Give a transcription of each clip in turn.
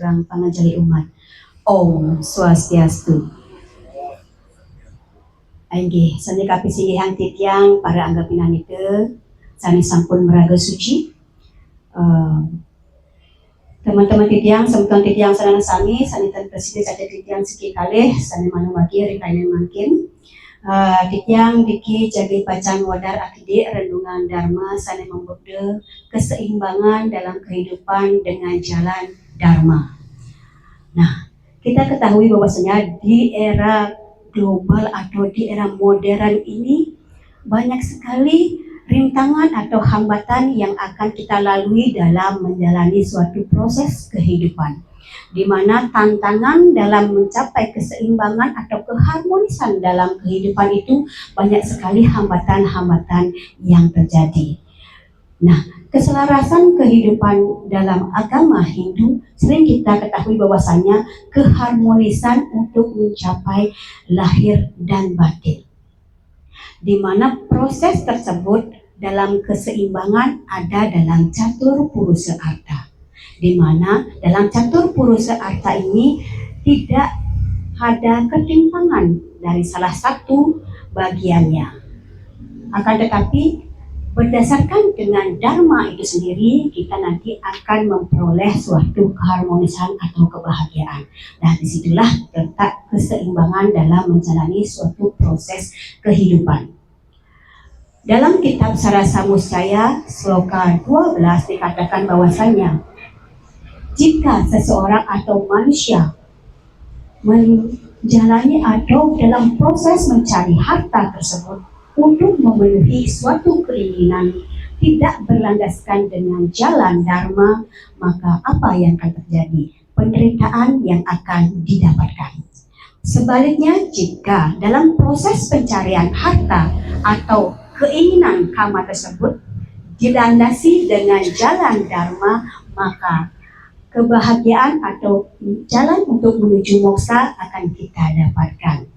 sareng pangajali umat. Om Swastiastu. Ainggih, sani kapisihan titiang para anggapinan itu, sani sampun meraga suci. Teman-teman titiang, sebutan titiang sarana sami, sanitan presiden saja titiang siki kalih, sani manu magi rikainen makin. Titiang diki jadi bacaan wadar akidi renungan dharma sani membukde keseimbangan dalam kehidupan dengan jalan dharma. Nah, kita ketahui bahwasanya di era global atau di era modern ini banyak sekali rintangan atau hambatan yang akan kita lalui dalam menjalani suatu proses kehidupan, di mana tantangan dalam mencapai keseimbangan atau keharmonisan dalam kehidupan itu banyak sekali hambatan-hambatan yang terjadi. Nah, keselarasan kehidupan dalam agama Hindu sering kita ketahui bahwasanya keharmonisan untuk mencapai lahir dan batin, di mana proses tersebut dalam keseimbangan ada dalam catur purusa arta, di mana dalam catur purusa arta ini tidak ada ketimpangan dari salah satu bagiannya, akan tetapi berdasarkan dengan dharma itu sendiri kita nanti akan memperoleh suatu keharmonisan atau kebahagiaan, dan disitulah terletak keseimbangan dalam menjalani suatu proses kehidupan. Dalam kitab Sarasa Muscaya sloka 12 dikatakan bahwasanya jika seseorang atau manusia menjalani atau dalam proses mencari harta tersebut untuk memenuhi suatu keinginan tidak berlandaskan dengan jalan dharma, maka apa yang akan terjadi? Penderitaan yang akan didapatkan. Sebaliknya, jika dalam proses pencarian harta atau keinginan kama tersebut dilandasi dengan jalan dharma, maka kebahagiaan atau jalan untuk menuju moksa akan kita dapatkan.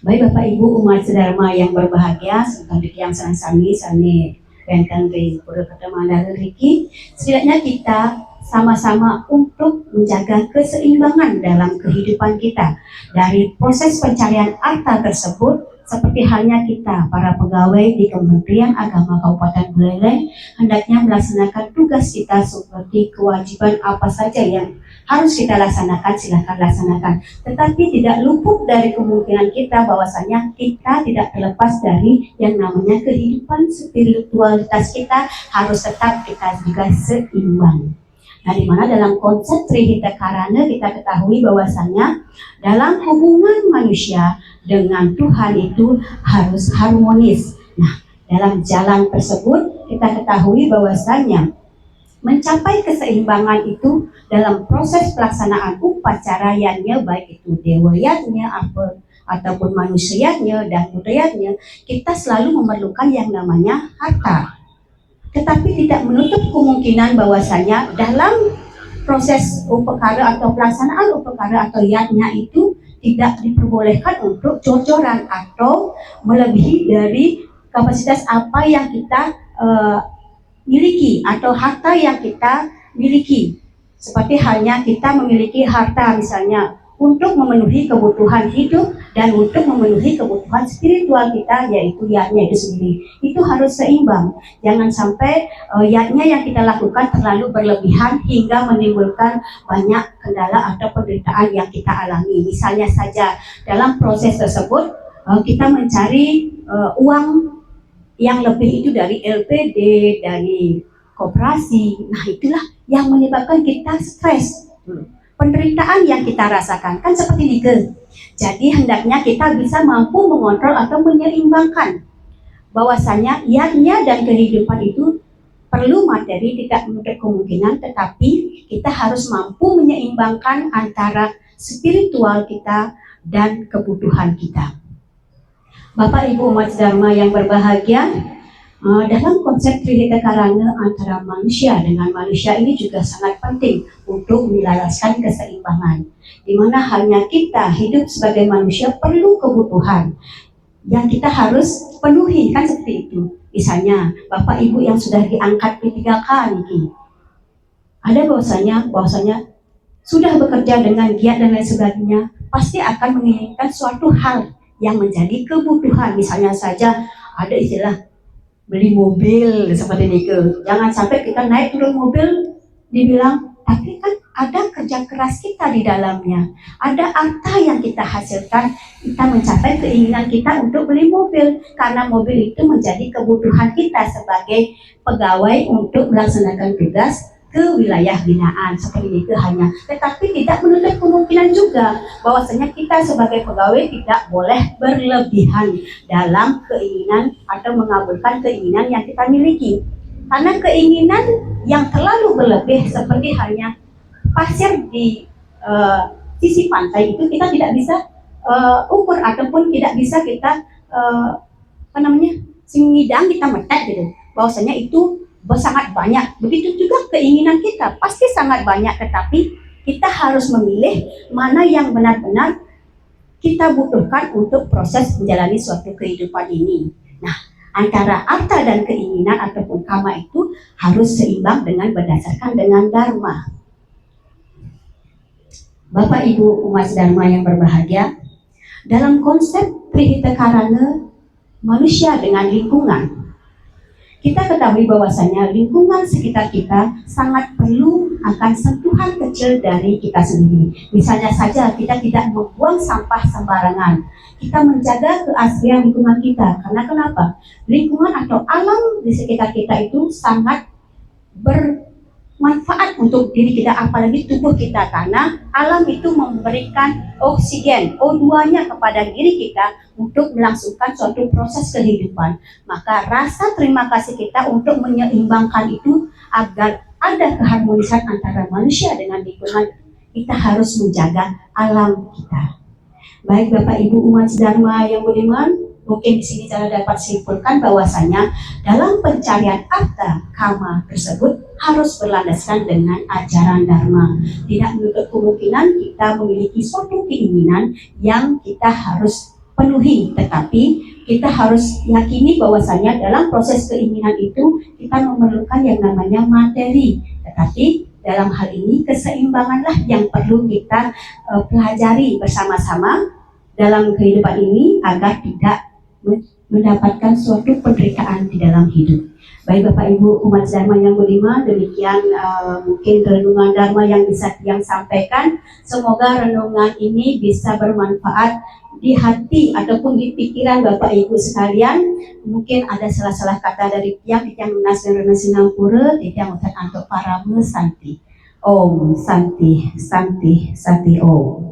Baik Bapak Ibu umat sedharma yang berbahagia, seperti yang sami sani benten di Pura Ketamandara Riki, setidaknya kita sama-sama untuk menjaga keseimbangan dalam kehidupan kita. Dari proses pencarian harta tersebut, seperti halnya kita para pegawai di Kementerian Agama Kabupaten Buleleng hendaknya melaksanakan tugas kita seperti kewajiban apa saja yang harus kita laksanakan, silakan laksanakan. Tetapi tidak luput dari kemungkinan kita bahwasanya kita tidak terlepas dari yang namanya kehidupan spiritualitas kita harus tetap kita juga seimbang. Nah, di mana dalam konsep Trihita Karana kita ketahui bahwasanya dalam hubungan manusia dengan Tuhan itu harus harmonis. Nah, dalam jalan tersebut kita ketahui bahwasanya mencapai keseimbangan itu dalam proses pelaksanaan upacara yatnya, baik itu dewa yatnya ataupun manusianya dan budayanya, kita selalu memerlukan yang namanya harta. Tetapi tidak menutup kemungkinan bahwasanya dalam proses upakara atau pelaksanaan upakara atau yatnya itu tidak diperbolehkan untuk jor-joran atau melebihi dari kapasitas apa yang kita miliki atau harta yang kita miliki. Seperti halnya kita memiliki harta misalnya untuk memenuhi kebutuhan hidup dan untuk memenuhi kebutuhan spiritual kita, yaitu yatnya itu sendiri. Itu harus seimbang. Jangan sampai yatnya yang kita lakukan terlalu berlebihan hingga menimbulkan banyak kendala atau penderitaan yang kita alami. Misalnya saja dalam proses tersebut kita mencari uang yang lebih itu dari LPD, dari koperasi. Nah, itulah yang menyebabkan kita stres. Penderitaan yang kita rasakan kan seperti itu. Jadi hendaknya kita bisa mampu mengontrol atau menyeimbangkan bahwasanya yatnya dan kehidupan itu perlu materi, tidak menutup kemungkinan, tetapi kita harus mampu menyeimbangkan antara spiritual kita dan kebutuhan kita. Bapak Ibu umat sedharma yang berbahagia, dalam konsep Trihita Karana antara manusia dengan manusia ini juga sangat penting untuk menyelaraskan keseimbangan, di mana hanya kita hidup sebagai manusia perlu kebutuhan yang kita harus penuhi, kan seperti itu. Misalnya Bapak Ibu yang sudah diangkat P3K niki, ada bahwasanya sudah bekerja dengan giat dan lain sebagainya, pasti akan menginginkan suatu hal yang menjadi kebutuhan. Misalnya saja ada istilah beli mobil seperti itu. Jangan sampai kita naik turun mobil dibilang, tapi kan ada kerja keras kita di dalamnya, ada harta yang kita hasilkan, kita mencapai keinginan kita untuk beli mobil, karena mobil itu menjadi kebutuhan kita sebagai pegawai untuk melaksanakan tugas ke wilayah binaan seperti itu hanya. Tetapi tidak menutup kemungkinan juga bahwasanya kita sebagai pegawai tidak boleh berlebihan dalam keinginan atau mengabulkan keinginan yang kita miliki, karena keinginan yang terlalu berlebih seperti halnya pasir di sisi pantai itu kita tidak bisa ukur ataupun tidak bisa kita singidang kita metek gitu bahwasanya itu sangat banyak. Begitu juga keinginan kita pasti sangat banyak, tetapi kita harus memilih mana yang benar-benar kita butuhkan untuk proses menjalani suatu kehidupan ini. Nah, antara harta dan keinginan ataupun kama itu harus seimbang dengan berdasarkan dengan dharma. Bapak Ibu umat dharma yang berbahagia, dalam konsep Trihita Karana manusia dengan lingkungan, kita ketahui bahwasanya lingkungan sekitar kita sangat perlu akan sentuhan kecil dari kita sendiri. Misalnya saja kita tidak membuang sampah sembarangan, kita menjaga keaslian lingkungan kita. Karena kenapa? Lingkungan atau alam di sekitar kita itu sangat bermanfaat untuk diri kita, apalagi tubuh kita, karena alam itu memberikan oksigen O2-nya kepada diri kita untuk melangsungkan suatu proses kehidupan. Maka rasa terima kasih kita untuk menyeimbangkan itu agar ada keharmonisan antara manusia dengan lingkungan, kita harus menjaga alam kita. Baik Bapak Ibu umat dharma yang budiman, mungkin di sini saya dapat simpulkan bahwasanya dalam pencarian arta kama tersebut harus berlandaskan dengan ajaran dharma. Tidak menutup kemungkinan kita memiliki suatu keinginan yang kita harus penuhi, tetapi kita harus yakini bahwasanya dalam proses keinginan itu kita memerlukan yang namanya materi. Tetapi dalam hal ini keseimbanganlah yang perlu kita pelajari bersama-sama dalam kehidupan ini agar tidak mendapatkan suatu penderitaan di dalam hidup. Baik Bapak Ibu umat dharma yang budiman, demikian mungkin renungan dharma yang bisa yang sampaikan. Semoga renungan ini bisa bermanfaat di hati ataupun di pikiran Bapak Ibu sekalian. Mungkin ada salah-salah kata dari tiang Nas dan Sinampura, tiang Ustaz Anto Parame Santi. Om Santi Santi Santi Om.